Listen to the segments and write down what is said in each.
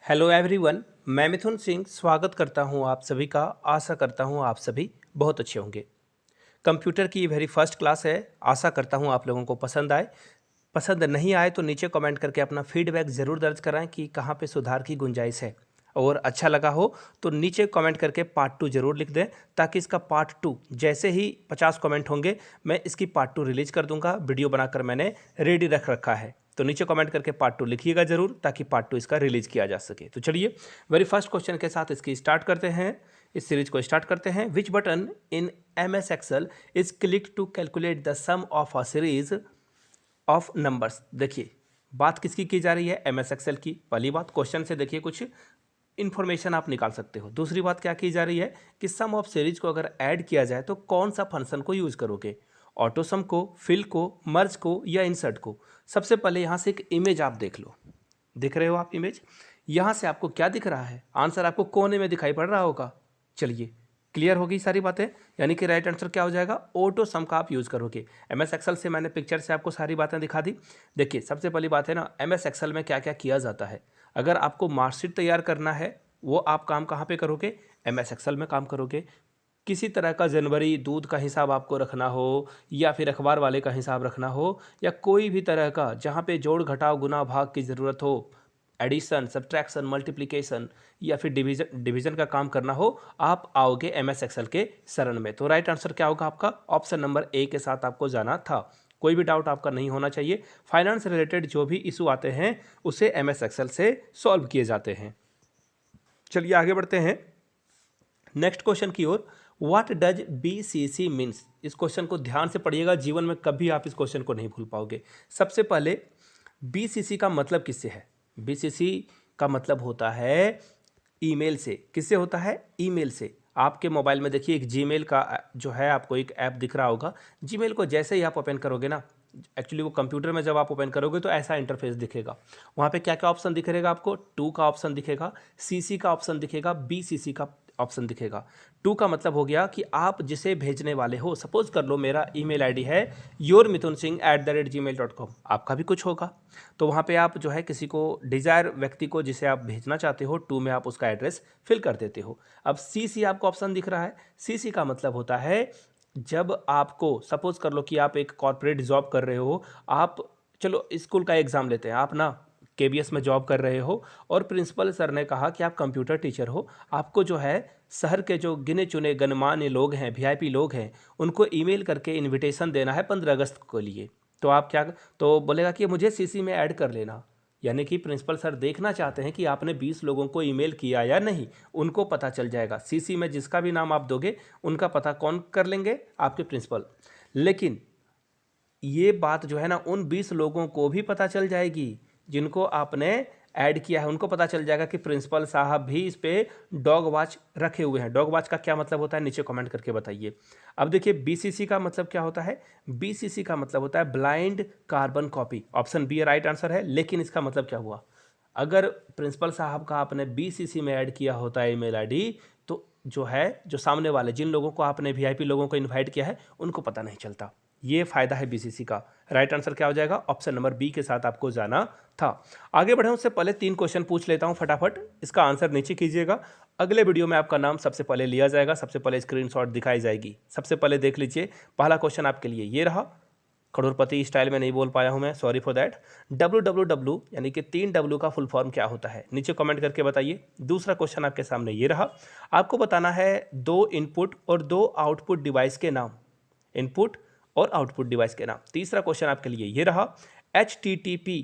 Hello everyone, मैं मिथुन सिंह स्वागत करता हूं आप सभी का। आशा करता हूं आप सभी बहुत अच्छे होंगे। कंप्यूटर की वेरी फर्स्ट क्लास है। आशा करता हूं आप लोगों को पसंद आए। पसंद नहीं आए तो नीचे कमेंट करके अपना फीडबैक ज़रूर दर्ज कराएं कि कहां पे सुधार की गुंजाइश है। और अच्छा लगा हो तो नीचे कमेंट करके पार्ट 2 ज़रूर लिख दें, ताकि इसका पार्ट 2 जैसे ही 50 कमेंट होंगे मैं इसकी पार्ट 2 रिलीज कर दूंगा। वीडियो बनाकर मैंने रेडी रख रखा है, तो नीचे कमेंट करके पार्ट 2 लिखिएगा ज़रूर, ताकि पार्ट 2 इसका रिलीज किया जा सके। तो चलिए वेरी फर्स्ट क्वेश्चन के साथ इसकी स्टार्ट करते हैं, इस सीरीज को स्टार्ट करते हैं। Which button in MS Excel is click to calculate the sum of a series of numbers. देखिए बात किसकी की जा रही है, MS एक्सेल की। पहली बात, क्वेश्चन से देखिए कुछ इन्फॉर्मेशन आप निकाल सकते हो। दूसरी बात क्या की जा रही है कि सम ऑफ सीरीज को अगर ऐड किया जाए तो कौन सा फंक्शन को यूज करोगे, ऑटो सम को, फिल को, मर्ज को या इंसर्ट को। सबसे पहले यहाँ से एक इमेज आप देख लो। देख रहे हो आप इमेज? यहाँ से आपको क्या दिख रहा है? आंसर आपको कोने में दिखाई पड़ रहा होगा। चलिए क्लियर होगी सारी बातें, यानी कि राइट आंसर क्या हो जाएगा, ऑटो सम का आप यूज़ करोगे। MS एक्सेल से मैंने पिक्चर से आपको सारी बातें दिखा दी। देखिए सबसे पहली बात है ना, MS एक्सेल में क्या क्या किया जाता है। अगर आपको मार्कशीट तैयार करना है, वो आप काम कहाँ पे करोगे, MS एक्सेल में काम करोगे। किसी तरह का जनवरी दूध का हिसाब आपको रखना हो, या फिर अखबार वाले का हिसाब रखना हो, या कोई भी तरह का जहाँ पे जोड़ घटाव गुना भाग की ज़रूरत हो, एडिशन सब्ट्रैक्शन मल्टीप्लिकेशन या फिर डिवीजन का काम करना हो, आप आओगे MS एक्सेल के शरण में। तो राइट आंसर क्या होगा आपका, ऑप्शन नंबर A के साथ आपको जाना था। कोई भी डाउट आपका नहीं होना चाहिए। फाइनेंस रिलेटेड जो भी इशू आते हैं उसे MS एक्सेल से सॉल्व किए जाते हैं। चलिए आगे बढ़ते हैं नेक्स्ट क्वेश्चन की ओर। What does BCC means. इस क्वेश्चन को ध्यान से पढ़िएगा, जीवन में कभी आप इस क्वेश्चन को नहीं भूल पाओगे। सबसे पहले BCC का मतलब किससे है? BCC का मतलब होता है ईमेल से। किससे होता है? ईमेल से। आपके मोबाइल में देखिए एक जीमेल का जो है आपको एक ऐप दिख रहा होगा। जीमेल को जैसे ही आप ओपन करोगे ना, एक्चुअली वो कंप्यूटर में जब आप ओपन करोगे तो ऐसा इंटरफेस दिखेगा। वहाँ पे क्या क्या ऑप्शन दिखेगा आपको, टू का ऑप्शन दिखेगा, CC का ऑप्शन दिखेगा, BCC का ऑप्शन दिखेगा। टू का मतलब हो गया कि आप जिसे भेजने वाले हो। सपोज कर लो मेरा ईमेल आईडी है yourmithunsingh@gmail.com, आपका भी कुछ होगा। तो वहाँ पे आप जो है किसी को डिजायर व्यक्ति को जिसे आप भेजना चाहते हो, टू में आप उसका एड्रेस फिल कर देते हो। अब CC आपको ऑप्शन दिख रहा है। CC का मतलब होता है जब आपको, सपोज कर लो कि आप एक कॉर्पोरेट जॉब कर रहे हो, आप चलो स्कूल का एग्जाम लेते हैं, आप ना KBS में जॉब कर रहे हो और प्रिंसिपल सर ने कहा कि आप कंप्यूटर टीचर हो, आपको जो है शहर के जो गिने चुने गणमान्य लोग हैं, VIP लोग हैं, उनको ईमेल करके इनविटेशन देना है 15 अगस्त के लिए। तो आप क्या, तो बोलेगा कि मुझे CC में ऐड कर लेना। यानी कि प्रिंसिपल सर देखना चाहते हैं कि आपने 20 लोगों को ईमेल किया या नहीं, उनको पता चल जाएगा। CC में जिसका भी नाम आप दोगे उनका पता कौन कर लेंगे, आपके प्रिंसिपल। लेकिन ये बात जो है ना उन 20 लोगों को भी पता चल जाएगी जिनको आपने ऐड किया है। उनको पता चल जाएगा कि प्रिंसिपल साहब भी इस पे डॉग वॉच रखे हुए हैं। डॉग वॉच का क्या मतलब होता है, नीचे कमेंट करके बताइए। अब देखिए BCC का मतलब क्या होता है। BCC का मतलब होता है blind carbon copy. Option B right answer है। लेकिन इसका मतलब क्या हुआ, अगर प्रिंसिपल साहब का आपने BCC में ऐड किया होता है ईमेल आईडी, तो जो है जो सामने वाले जिन लोगों को आपने VIP लोगों को इन्वाइट किया है उनको पता नहीं चलता। ये फायदा है BCC का। राइट आंसर क्या हो जाएगा, ऑप्शन नंबर B के साथ आपको जाना था। आगे बढ़े उससे पहले 3 क्वेश्चन पूछ लेता हूं फटाफट, इसका आंसर नीचे कीजिएगा। अगले वीडियो में आपका नाम सबसे पहले लिया जाएगा, सबसे पहले स्क्रीनशॉट दिखाई जाएगी। सबसे पहले देख लीजिए, पहला क्वेश्चन आपके लिए ये रहा। करोड़पति स्टाइल में नहीं बोल पाया हूं मैं, सॉरी फॉर दैट। WWW यानी कि 3W का फुल फॉर्म क्या होता है, नीचे कमेंट करके बताइए। दूसरा क्वेश्चन आपके सामने ये रहा, आपको बताना है 2 इनपुट और 2 आउटपुट डिवाइस के नाम। इनपुट और आउटपुट डिवाइस के नाम। तीसरा क्वेश्चन आपके लिए ये रहा, HTTP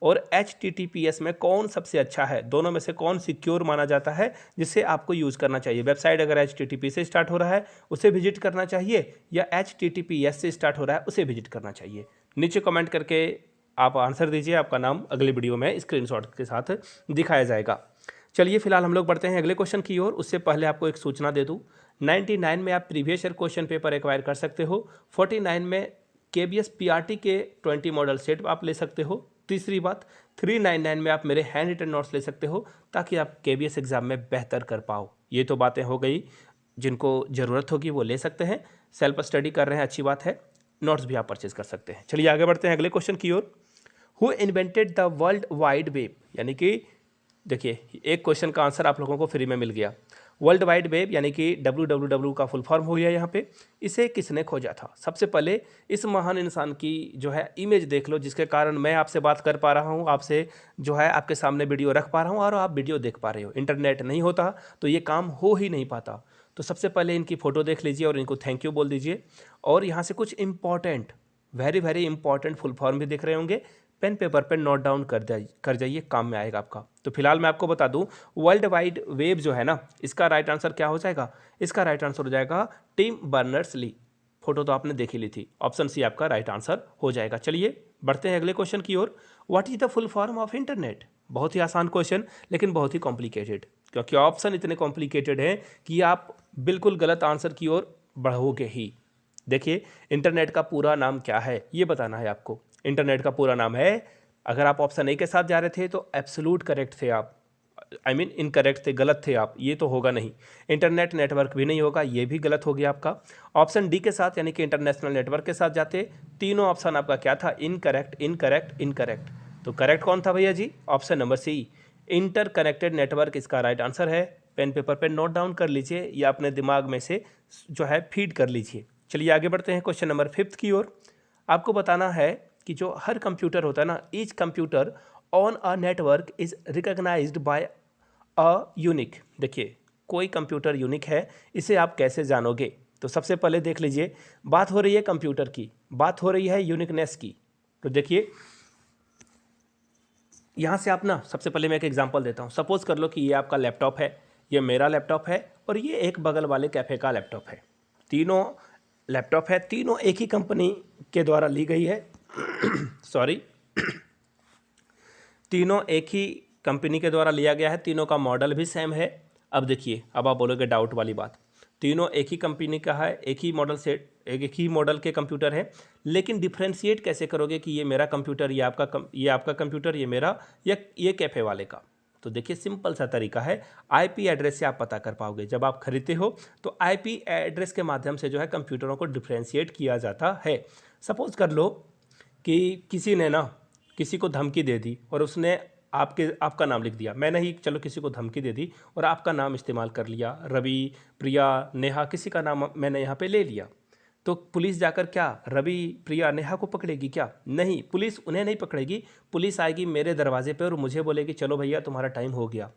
और HTTPS में कौन सबसे अच्छा है, दोनों में से कौन सिक्योर माना जाता है जिसे आपको यूज करना चाहिए। वेबसाइट अगर HTTP से स्टार्ट हो रहा है उसे विजिट करना चाहिए, या HTTPS से स्टार्ट हो रहा है उसे विजिट करना चाहिए। नीचे कमेंट करके आप आंसर दीजिए, आपका नाम अगले वीडियो में स्क्रीनशॉट के साथ दिखाया जाएगा। चलिए फिलहाल हम लोग बढ़ते हैं अगले क्वेश्चन की ओर। उससे पहले आपको एक सूचना दे दूं, 99 में आप previous year question paper acquire कर सकते हो। 49 में KBS PRT के 20 मॉडल सेट आप ले सकते हो। तीसरी बात, 399 में आप मेरे हैंड रिटन नोट्स ले सकते हो, ताकि आप KBS एग्जाम में बेहतर कर पाओ। ये तो बातें हो गई, जिनको ज़रूरत होगी वो ले सकते हैं। सेल्फ स्टडी कर रहे हैं, अच्छी बात है। नोट्स भी आप परचेज कर सकते हैं। चलिए आगे बढ़ते हैं अगले क्वेश्चन की ओर। Who invented the world wide web, यानी कि देखिए एक क्वेश्चन का आंसर आप लोगों को फ्री में मिल गया। वर्ल्ड वाइड वेब यानी कि www का फुल फॉर्म हो गया यहाँ पे। इसे किसने खोजा था? सबसे पहले इस महान इंसान की जो है इमेज देख लो, जिसके कारण मैं आपसे बात कर पा रहा हूँ, आपसे जो है आपके सामने वीडियो रख पा रहा हूँ और आप वीडियो देख पा रहे हो। इंटरनेट नहीं होता तो ये काम हो ही नहीं पाता। तो सबसे पहले इनकी फ़ोटो देख लीजिए और इनको थैंक यू बोल दीजिए। और यहाँ से कुछ important, very very important full form भी दिख रहे होंगे, पेन पेपर पे नोट डाउन कर जाइए, काम में आएगा आपका। तो फिलहाल मैं आपको बता दूं, वर्ल्ड वाइड वेब जो है ना, इसका राइट आंसर क्या हो जाएगा? इसका राइट आंसर हो जाएगा टिम बर्नर्स ली। फोटो तो आपने देखी ली थी, ऑप्शन सी आपका राइट आंसर हो जाएगा। चलिए बढ़ते हैं अगले क्वेश्चन की ओर। What is the full form of internet? बहुत ही आसान क्वेश्चन, लेकिन बहुत ही कॉम्प्लिकेटेड, क्योंकि ऑप्शन इतने कॉम्प्लिकेटेड हैं कि आप बिल्कुल गलत आंसर की ओर बढ़ोगे ही। देखिए इंटरनेट का पूरा नाम क्या है ये बताना है आपको। इंटरनेट का पूरा नाम है, अगर आप ऑप्शन ए के साथ जा रहे थे तो एब्सोल्यूट करेक्ट थे आप, आई मीन इनकरेक्ट थे, गलत थे आप, ये तो होगा नहीं। इंटरनेट नेटवर्क भी नहीं होगा, ये भी गलत हो गया आपका। ऑप्शन डी के साथ यानी कि इंटरनेशनल नेटवर्क के साथ जाते, तीनों ऑप्शन आपका क्या था? Incorrect incorrect incorrect. तो करेक्ट कौन था भैया जी? Option number C, inter connected network इसका राइट आंसर है। पेन पेपर पे नोट डाउन कर लीजिए या अपने दिमाग में से जो है फीड कर लीजिए। चलिए आगे बढ़ते हैं क्वेश्चन नंबर 5 की ओर। आपको बताना है कि जो हर कंप्यूटर होता है ना, each computer on a network is recognised by a unique. देखिए कोई कंप्यूटर यूनिक है, इसे आप कैसे जानोगे? तो सबसे पहले देख लीजिए, बात हो रही है कंप्यूटर की, बात हो रही है यूनिकनेस की। तो देखिए यहाँ से आप ना, सबसे पहले मैं एक एग्जांपल देता हूँ। सपोज कर लो कि ये आपका लैपटॉप है, ये मेरा लैपटॉप है और ये एक बगल वाले कैफ़े का लैपटॉप है। तीनों लैपटॉप है, तीनों एक ही कंपनी के द्वारा ली गई है सॉरी तीनों एक ही कंपनी के द्वारा लिया गया है, तीनों का मॉडल भी सेम है। अब देखिए, अब आप बोलोगे डाउट वाली बात, तीनों एक ही कंपनी का है, एक ही मॉडल से, एक ही मॉडल के कंप्यूटर है, लेकिन डिफ्रेंशिएट कैसे करोगे कि ये मेरा कंप्यूटर, ये आपका कंप्यूटर, ये मेरा, या ये कैफ़े वाले का? तो देखिए सिंपल सा तरीका है, आईपी एड्रेस से आप पता कर पाओगे। जब आप खरीदते हो तो आईपी एड्रेस के माध्यम से जो है कंप्यूटरों को डिफ्रेंशिएट किया जाता है। सपोज कर लो कि किसी ने ना किसी को धमकी दे दी और उसने आपका नाम लिख दिया। मैंने ही चलो किसी को धमकी दे दी और आपका नाम इस्तेमाल कर लिया, रवि, प्रिया, नेहा, किसी का नाम मैंने यहाँ पे ले लिया। तो पुलिस जाकर क्या रवि, प्रिया, नेहा को पकड़ेगी क्या? नहीं, पुलिस उन्हें नहीं पकड़ेगी। पुलिस आएगी मेरे दरवाजे पे और मुझे बोलेगी चलो भैया तुम्हारा टाइम हो गया।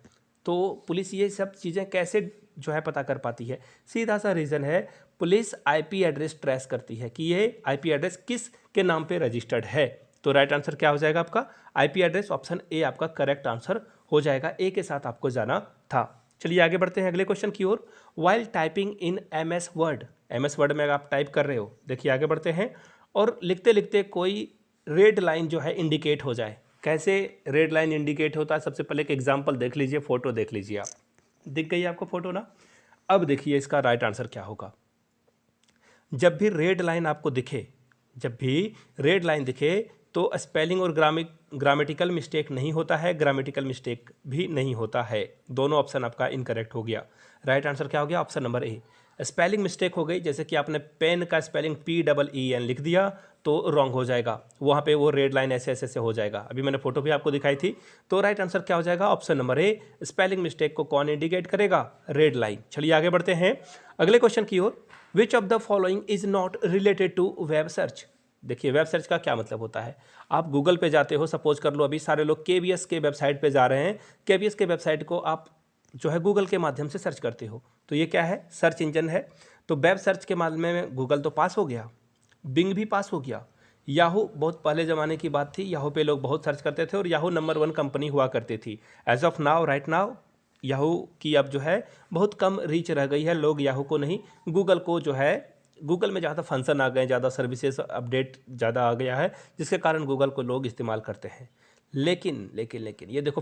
तो पुलिस ये सब चीज़ें कैसे जो है पता कर पाती है? सीधा सा रीज़न है, पुलिस आईपी एड्रेस ट्रेस करती है कि ये आईपी एड्रेस किस के नाम पे रजिस्टर्ड है। तो राइट आंसर क्या हो जाएगा आपका? आईपी एड्रेस, ऑप्शन ए आपका करेक्ट आंसर हो जाएगा। ए के साथ आपको जाना था। चलिए आगे बढ़ते हैं अगले क्वेश्चन की ओर। While typing in MS Word, MS Word में आप टाइप कर रहे हो, देखिए आगे बढ़ते हैं, और लिखते लिखते कोई रेड लाइन जो है इंडिकेट हो जाए। कैसे रेड लाइन इंडिकेट होता है? सबसे पहले एक एग्जांपल देख लीजिए, फोटो देख लीजिए आप, दिख गई आपको फोटो ना? अब देखिए इसका राइट आंसर क्या होगा। जब भी रेड लाइन आपको दिखे, जब भी रेड लाइन दिखे तो स्पेलिंग और ग्रामेटिकल मिस्टेक नहीं होता है, ग्रामेटिकल मिस्टेक भी नहीं होता है। दोनों ऑप्शन आपका इनकरेक्ट हो गया। राइट आंसर क्या हो गया? Option number A. Spelling mistake हो गई, जैसे कि आपने पेन का स्पेलिंग PEEN लिख दिया तो रॉन्ग हो जाएगा, वहाँ पे वो रेड लाइन ऐसे ऐसे हो जाएगा। अभी मैंने फोटो भी आपको दिखाई थी। तो राइट आंसर क्या हो जाएगा? Option number A. Spelling mistake को कौन इंडिकेट करेगा? Red line. चलिए आगे बढ़ते हैं अगले क्वेश्चन की ओर। Which of the following is not related to web search? देखिए वेब सर्च का क्या मतलब होता है? आप गूगल पे जाते हो, सपोज कर लो अभी सारे लोग KBS के वेबसाइट पे जा रहे हैं, KBS के वेबसाइट को आप जो है गूगल के माध्यम से सर्च करते हो, तो ये क्या है? सर्च इंजन है। तो वेब सर्च के माध्यम में गूगल तो पास हो गया, बिंग भी पास हो गया, याहू बहुत पहले ज़माने की बात थी, याहू पे लोग बहुत सर्च करते थे और याहू नंबर 1 कंपनी हुआ करती थी। As of now, right now, Yahoo की अब जो है बहुत कम रीच रह गई है। लोग याहू को नहीं, गूगल को जो है, गूगल में ज़्यादा फंक्शन आ गए, ज़्यादा सर्विसेज अपडेट ज़्यादा आ गया है, जिसके कारण गूगल को लोग इस्तेमाल करते हैं। लेकिन लेकिन लेकिन ये देखो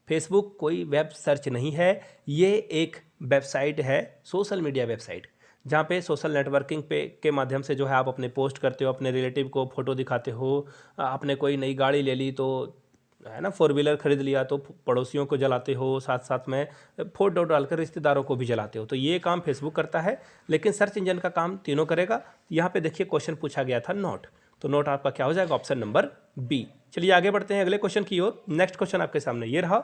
फेसबुक कोई वेब सर्च नहीं है, ये एक वेबसाइट है, सोशल मीडिया वेबसाइट, जहाँ पे सोशल नेटवर्किंग पे के माध्यम से जो है आप अपने पोस्ट करते हो, अपने रिलेटिव को फ़ोटो दिखाते हो, आपने कोई नई गाड़ी ले ली तो है ना, 4 व्हीलर खरीद लिया तो पड़ोसियों को जलाते हो, साथ साथ में फोटो डालकर रिश्तेदारों को भी जलाते हो। तो ये काम फेसबुक करता है, लेकिन सर्च इंजन का काम तीनों करेगा। यहाँ पे देखिए क्वेश्चन पूछा गया था नोट, तो नोट आपका क्या हो जाएगा? Option number B. चलिए आगे बढ़ते हैं अगले क्वेश्चन की ओर। नेक्स्ट क्वेश्चन आपके सामने ये रहा,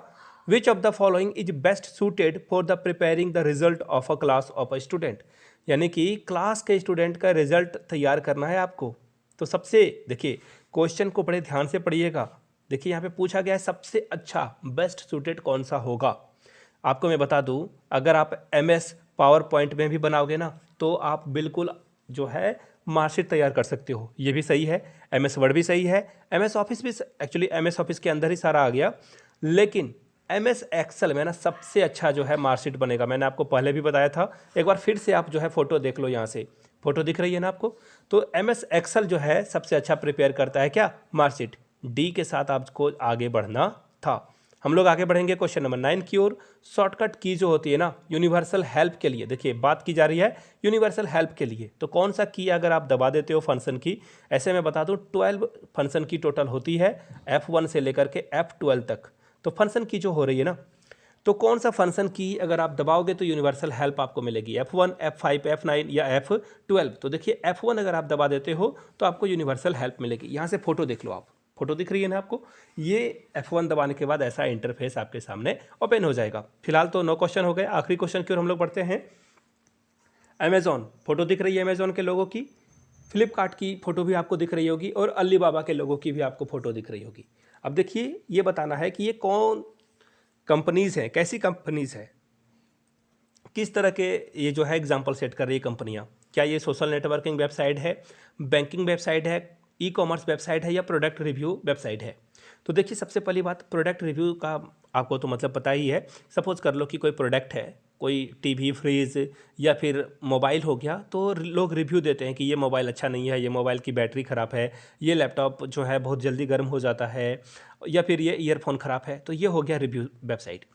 विच of the following is best suited for the preparing the result of a class of a student. यानी कि क्लास के स्टूडेंट का रिजल्ट तैयार करना है आपको। तो सबसे देखिए क्वेश्चन को बड़े ध्यान से पढ़िएगा। देखिए यहाँ पे पूछा गया है सबसे अच्छा बेस्ट सूटेड कौन सा होगा। आपको मैं बता दूं, अगर आप MS पावर पॉइंट में भी बनाओगे ना तो आप बिल्कुल जो है मार्कशीट तैयार कर सकते हो। ये भी सही है, MS वर्ड भी सही है, MS ऑफिस भी, एक्चुअली MS ऑफिस के अंदर ही सारा आ गया, लेकिन MS एक्सेल में ना सबसे अच्छा जो है मार्कशीट बनेगा। मैंने आपको पहले भी बताया था, एक बार फिर से आप जो है फोटो देख लो, यहाँ से फोटो दिख रही है ना आपको। तो MS एक्सेल जो है सबसे अच्छा प्रिपेयर करता है क्या, मार्कशीट। डी के साथ आपको आगे बढ़ना था। हम लोग आगे बढ़ेंगे क्वेश्चन नंबर 9 की ओर। शॉर्टकट की जो होती है ना यूनिवर्सल हेल्प के लिए, देखिए बात की जा रही है यूनिवर्सल हेल्प के लिए, तो कौन सा की अगर आप दबा देते हो फंक्शन की, ऐसे मैं बता दूं 12 फंक्शन की टोटल होती है F1 से लेकर के F12 तक। तो फंक्शन की जो हो रही है ना, तो कौन सा फंक्शन की अगर आप दबाओगे तो यूनिवर्सल हेल्प आपको मिलेगी, F1, F5, F9 या F12। तो देखिए F1 अगर आप दबा देते हो तो आपको यूनिवर्सल हेल्प मिलेगी। यहाँ से फोटो देख लो आप, फोटो दिख रही है ना आपको, ये F1 दबाने के बाद ऐसा इंटरफेस आपके सामने ओपन हो जाएगा। फिलहाल तो 9 क्वेश्चन हो गए, आखिरी क्वेश्चन की ओर हम लोग बढ़ते हैं। अमेजॉन, फोटो दिख रही है अमेजॉन के लोगों की, फ्लिपकार्ट की फोटो भी आपको दिख रही होगी और अलीबाबा के लोगों की भी आपको फोटो दिख रही होगी। अब देखिए ये बताना है कि ये कौन कंपनीज हैं, कैसी कंपनीज हैं, किस तरह के ये जो है एग्जाम्पल सेट कर रही है कंपनियां। क्या ये सोशल नेटवर्किंग वेबसाइट है, बैंकिंग वेबसाइट है, ई कॉमर्स वेबसाइट है या प्रोडक्ट रिव्यू वेबसाइट है। तो देखिए सबसे पहली बात, प्रोडक्ट रिव्यू का आपको तो मतलब पता ही है। सपोज कर लो कि कोई प्रोडक्ट है, कोई टीवी, फ्रिज या फिर मोबाइल हो गया, तो लोग रिव्यू देते हैं कि ये मोबाइल अच्छा नहीं है, ये मोबाइल की बैटरी ख़राब है, ये लैपटॉप जो है बहुत जल्दी गर्म हो जाता है, या फिर ये ईयरफोन ख़राब है। तो ये हो गया रिव्यू वेबसाइट।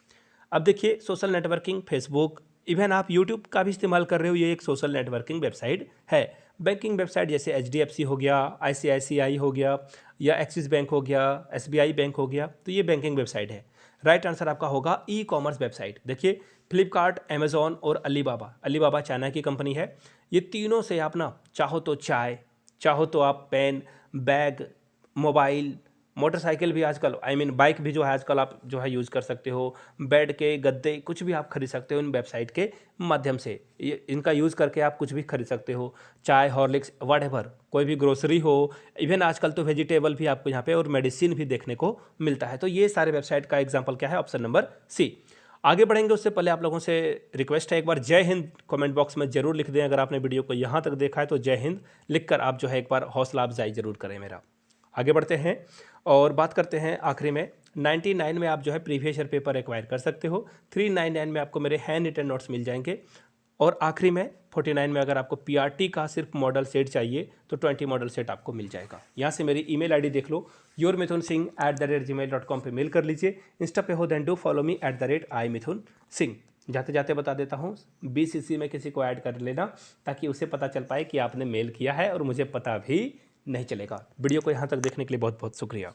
अब देखिए सोशल नेटवर्किंग, फेसबुक, इवन आप यूट्यूब का भी इस्तेमाल कर रहे हो, ये एक सोशल नेटवर्किंग वेबसाइट है। बैंकिंग वेबसाइट जैसे HDFC हो गया, ICICI हो गया या एक्सिस बैंक हो गया, SBI बैंक हो गया, तो ये बैंकिंग वेबसाइट है। राइट आंसर आपका होगा ई कॉमर्स वेबसाइट। देखिए फ्लिपकार्ट, अमेजॉन और अलीबाबा, अलीबाबा चाइना की कंपनी है। ये तीनों से आप ना चाहो तो चाय, चाहो तो आप पेन, बैग, मोबाइल, मोटरसाइकिल भी आजकल, बाइक भी जो है आजकल आप जो है यूज़ कर सकते हो, बेड के गद्दे कुछ भी आप खरीद सकते हो इन वेबसाइट के माध्यम से। ये इनका यूज़ करके आप कुछ भी खरीद सकते हो, चाय, हॉर्लिक्स, व्हाटएवर, कोई भी ग्रोसरी हो, इवन आजकल तो वेजिटेबल भी आपको यहाँ पे और मेडिसिन भी देखने को मिलता है। तो ये सारे वेबसाइट का एग्जाम्पल क्या है, ऑप्शन नंबर सी। आगे बढ़ेंगे उससे पहले आप लोगों से रिक्वेस्ट है, एक बार जय हिंद कमेंट बॉक्स में जरूर लिख दें। अगर आपने वीडियो को यहाँ तक देखा है तो जय हिंद लिखकर आप जो है एक बार हौसला अफजाई जरूर करें मेरा। आगे बढ़ते हैं और बात करते हैं आखिरी में। 99 में आप जो है प्रीवियस ईयर पेपर एक्वायर कर सकते हो, 399 में आपको मेरे हैंड रिटन नोट्स मिल जाएंगे, और आखिरी में 49 में अगर आपको PRT का सिर्फ मॉडल सेट चाहिए तो 20 मॉडल सेट आपको मिल जाएगा। यहाँ से मेरी ईमेल आईडी देख लो, yourmithunsingh@gmail.com पे मेल कर लीजिए। इंस्टा पे हो then do follow me @iMithunSingh। जाते जाते बता देता हूँ, BCC में किसी को ऐड कर लेना ताकि उसे पता चल पाए कि आपने मेल किया है, और मुझे पता भी नहीं चलेगा। वीडियो को यहाँ तक देखने के लिए बहुत बहुत शुक्रिया।